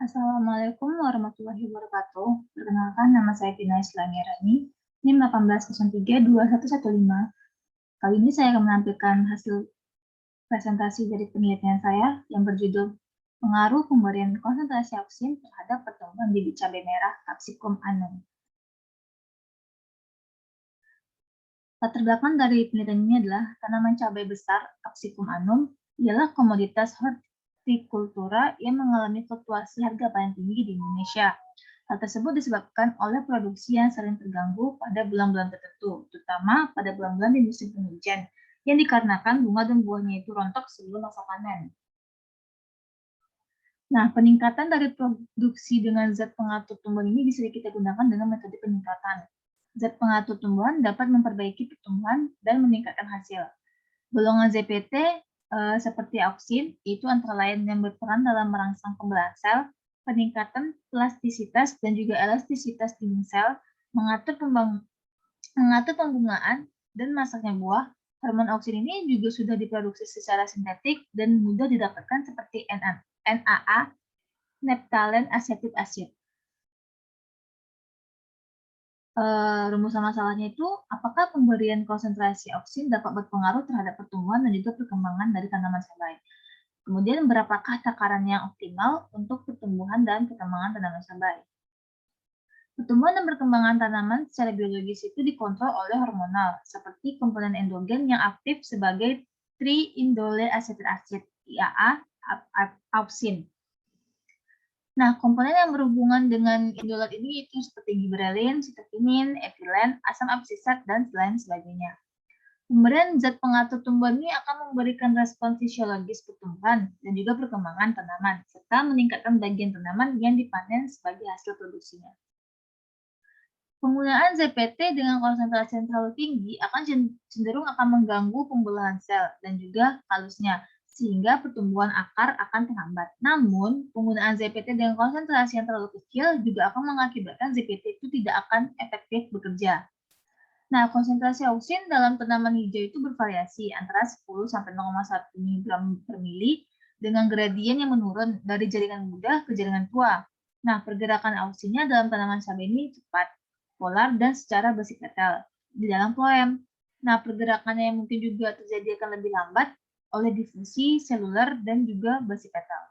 Assalamualaikum warahmatullahi wabarakatuh. Perkenalkan, nama saya Tina Islanirani, NIM 18032115. Kali ini saya akan menampilkan hasil presentasi dari penelitian saya yang berjudul Pengaruh Pemberian Konsentrasi Auksin terhadap Pertumbuhan Bibit Cabai Merah Capsicum annum. Latar belakang dari penelitian ini adalah tanaman cabai besar Capsicum annum ialah komoditas hortikultura yang mengalami fluktuasi harga paling tinggi di Indonesia. Hal tersebut disebabkan oleh produksi yang sering terganggu pada bulan-bulan tertentu, terutama pada bulan-bulan di musim penghujan, yang dikarenakan bunga dan buahnya itu rontok sebelum masa panen. Nah, peningkatan dari produksi dengan zat pengatur tumbuhan ini bisa kita gunakan dengan metode peningkatan. Zat pengatur tumbuhan dapat memperbaiki pertumbuhan dan meningkatkan hasil. Golongan ZPT seperti auksin itu antara lain yang berperan dalam merangsang pembelahan sel, peningkatan plastisitas dan juga elastisitas dinding sel, mengatur pembungaan dan masaknya buah. Hormon auksin ini juga sudah diproduksi secara sintetik dan mudah didapatkan seperti NAA, naphthalene acetic acid. Rumusan masalahnya itu, apakah pemberian konsentrasi auksin dapat berpengaruh terhadap pertumbuhan dan juga perkembangan dari tanaman cabai? Kemudian, berapakah takaran yang optimal untuk pertumbuhan dan perkembangan tanaman cabai? Pertumbuhan dan perkembangan tanaman secara biologis itu dikontrol oleh hormonal, seperti komponen endogen yang aktif sebagai triindole acetic acid, IAA, auksin. Nah, komponen yang berhubungan dengan indolat ini itu seperti gibberellin, sitokinin, etilen, asam absisat, dan lain sebagainya. Pemberian zat pengatur tumbuhan ini akan memberikan respon fisiologis pertumbuhan dan juga perkembangan tanaman, serta meningkatkan bagian tanaman yang dipanen sebagai hasil produksinya. Penggunaan ZPT dengan konsentrasi yang terlalu tinggi cenderung akan mengganggu pembelahan sel dan juga kalusnya, sehingga pertumbuhan akar akan terhambat. Namun, penggunaan ZPT dengan konsentrasi yang terlalu kecil juga akan mengakibatkan ZPT itu tidak akan efektif bekerja. Nah, konsentrasi auksin dalam tanaman hijau itu bervariasi antara 10 sampai 0,1 mg per mili dengan gradien yang menurun dari jaringan muda ke jaringan tua. Nah, pergerakan auksinnya dalam tanaman cabai ini cepat, polar, dan secara bersiketel di dalam floem. Nah, pergerakannya yang mungkin juga terjadi akan lebih lambat oleh difusi seluler dan juga bersiketel.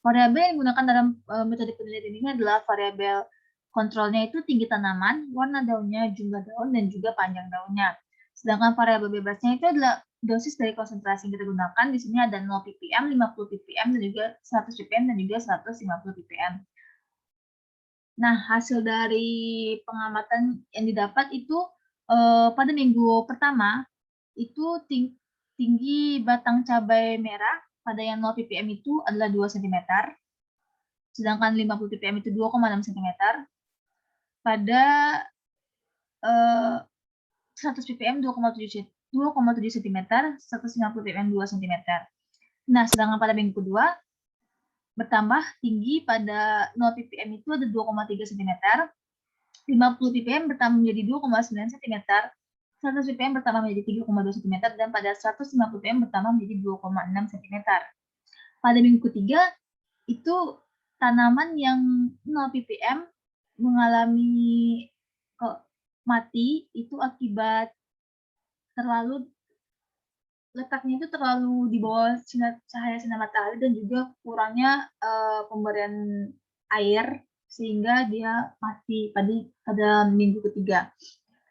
Variabel yang digunakan dalam metode penelitian ini adalah variabel kontrolnya itu tinggi tanaman, warna daunnya, jumlah daun, dan juga panjang daunnya. Sedangkan variabel bebasnya itu adalah dosis dari konsentrasi yang kita gunakan. Di sini ada 0 ppm, 50 ppm, dan juga 100 ppm, dan juga 150 ppm. Nah, hasil dari pengamatan yang didapat itu pada minggu pertama, itu tinggi batang cabai merah pada yang 0 ppm itu adalah 2 cm, sedangkan 50 ppm itu 2,6 cm. Pada 100 ppm 2,7 cm, 150 ppm 2 cm. Nah, sedangkan pada minggu kedua, bertambah tinggi pada 0 ppm itu ada 2,3 cm, 50 ppm bertambah menjadi 2,9 cm, 100 ppm bertambah menjadi 3,2 cm, dan pada 150 ppm bertambah menjadi 2,6 cm. Pada minggu ketiga, itu tanaman yang 0 ppm mengalami mati itu akibat letaknya itu terlalu di bawah cahaya sinar matahari dan juga kurangnya pemberian air sehingga dia mati pada minggu ketiga.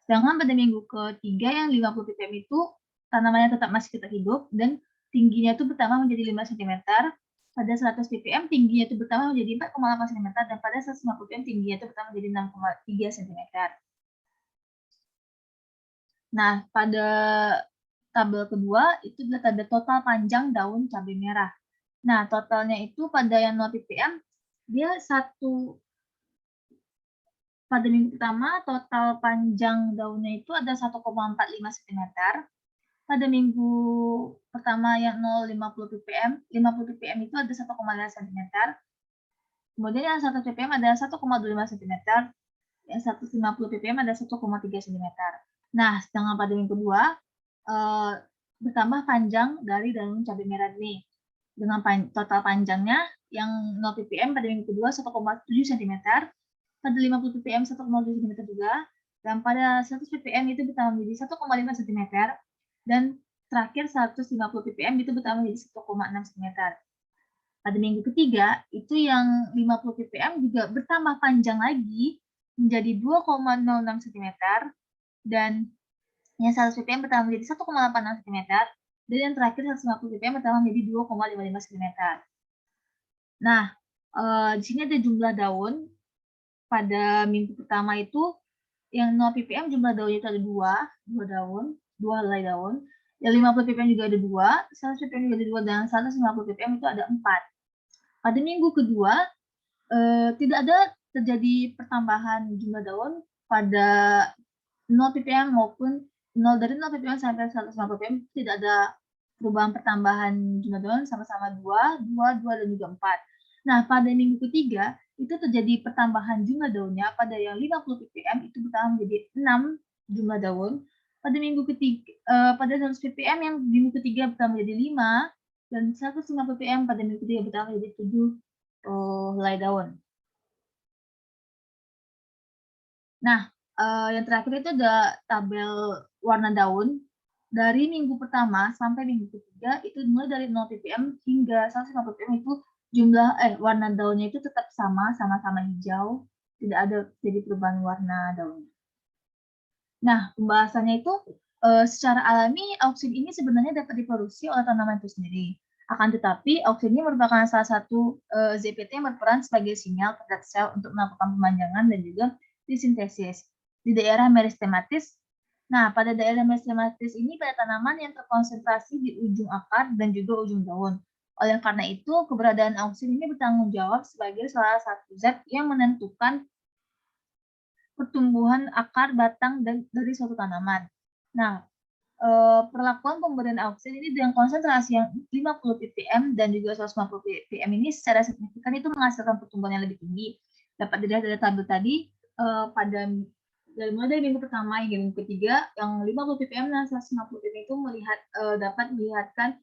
Sedangkan pada minggu ketiga yang 50 ppm itu tanamannya tetap masih kita hidup dan tingginya itu bertambah menjadi 5 cm. Pada 100 ppm tingginya itu bertambah menjadi 4,8 cm dan pada 150 ppm tingginya itu bertambah menjadi 6,3 cm. Nah, pada tabel kedua itu adalah tabel total panjang daun cabai merah. Nah, totalnya itu pada yang 0 ppm dia pada minggu pertama total panjang daunnya itu ada 1,45 cm. Pada minggu pertama yang 0,50 ppm, 50 ppm itu ada 1,5 cm. Kemudian yang 1 ppm ada 1,25 cm. Yang 150 ppm ada 1,3 cm. Nah, sedangkan pada minggu kedua bertambah panjang dari daun cabai merah ini. Dengan total panjangnya yang 0 ppm pada minggu kedua 1,7 cm, pada 50 ppm 1,7 cm juga, dan pada 100 ppm itu bertambah menjadi 1,5 cm, dan terakhir 150 ppm itu bertambah menjadi 1,6 cm. Pada minggu ketiga, itu yang 50 ppm juga bertambah panjang lagi menjadi 2,06 cm, dan yang 100 ppm bertambah menjadi 1,86 cm, dan yang terakhir 150 ppm bertambah menjadi 2,55 cm. Nah, di sini ada jumlah daun. Pada minggu pertama itu, yang 0 ppm jumlah daunnya itu ada 2 helai daun. Yang 50 ppm juga ada 2, 100 ppm juga ada 2, dan 150 ppm itu ada 4. Pada minggu kedua, tidak ada terjadi pertambahan jumlah daun pada 0 ppm maupun 0 ppm sampai 150 ppm tidak ada perubahan pertambahan jumlah daun, sama-sama 2, 2, dan juga 4. Nah, pada minggu ketiga itu terjadi pertambahan jumlah daunnya. Pada yang 50 ppm itu bertambah menjadi 6 jumlah daun. Pada minggu ketiga, pada 100 ppm yang minggu ketiga bertambah menjadi 5, dan 150 ppm pada minggu ketiga bertambah menjadi 7 helai daun. Nah, yang terakhir itu ada tabel warna daun. Dari minggu pertama sampai minggu ketiga itu mulai dari 0 ppm hingga 150 ppm itu jumlah warna daunnya itu tetap sama-sama hijau, tidak ada jadi perubahan warna daunnya. Nah, pembahasannya itu secara alami auksin ini sebenarnya dapat diproduksi oleh tanaman itu sendiri. Akan tetapi auksin ini merupakan salah satu ZPT yang berperan sebagai sinyal terhadap sel untuk melakukan pemanjangan dan juga disintesis di daerah meristematis. Nah, pada daerah meristematis ini pada tanaman yang terkonsentrasi di ujung akar dan juga ujung daun. Oleh karena itu, keberadaan auksin ini bertanggung jawab sebagai salah satu zat yang menentukan pertumbuhan akar, batang, dan dari suatu tanaman. Nah, perlakuan pemberian auksin ini dengan konsentrasi yang 50 ppm dan juga 150 ppm ini secara signifikan itu menghasilkan pertumbuhan yang lebih tinggi. Dapat dilihat dari tabel tadi, pada mulai dari minggu pertama hingga minggu ketiga, yang 50 ppm dan 150 ppm itu dapat melihatkan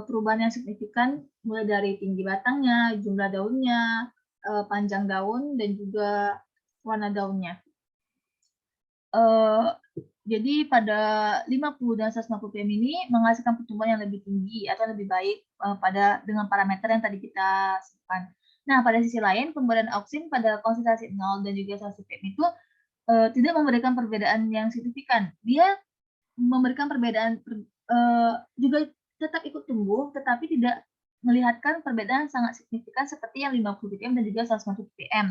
perubahan yang signifikan mulai dari tinggi batangnya, jumlah daunnya, panjang daun, dan juga warna daunnya. Jadi pada 50 dan 150 ppm ini menghasilkan pertumbuhan yang lebih tinggi atau lebih baik dengan parameter yang tadi kita sebutkan. Nah, pada sisi lain, pemberian auksin pada konsentrasi 0 dan juga 100 ppm itu tidak memberikan perbedaan yang signifikan. Dia memberikan perbedaan juga tetap ikut tumbuh, tetapi tidak melihatkan perbedaan sangat signifikan seperti yang 50 ppm dan juga 150 ppm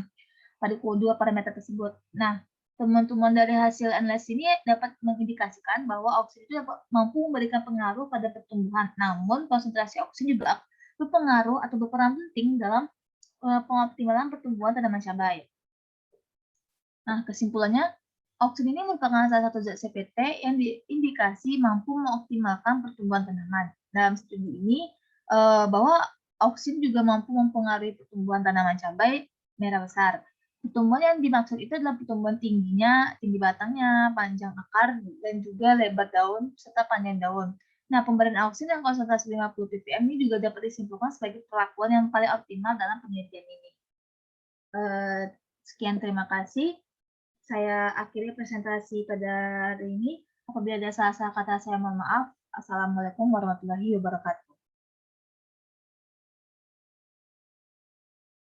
pada kedua parameter tersebut. Nah, teman-teman dari hasil analisis ini dapat mengindikasikan bahwa auksin itu mampu memberikan pengaruh pada pertumbuhan. Namun, konsentrasi auksin juga berpengaruh atau berperan penting dalam pengoptimalan pertumbuhan tanaman cabai. Nah, kesimpulannya, auksin ini merupakan salah satu zat CPT yang diindikasi mampu mengoptimalkan pertumbuhan tanaman. Dalam studi ini, bahwa auksin juga mampu mempengaruhi pertumbuhan tanaman cabai merah besar. Pertumbuhan yang dimaksud itu adalah pertumbuhan tinggi batangnya, panjang akar, dan juga lebar daun, serta panjang daun. Nah, pemberian auksin yang konsentrasi 50 ppm ini juga dapat disimpulkan sebagai perlakuan yang paling optimal dalam penelitian ini. Sekian, terima kasih. Saya akhiri presentasi pada hari ini. Apabila ada salah-salah kata, saya mohon maaf. Assalamualaikum warahmatullahi wabarakatuh.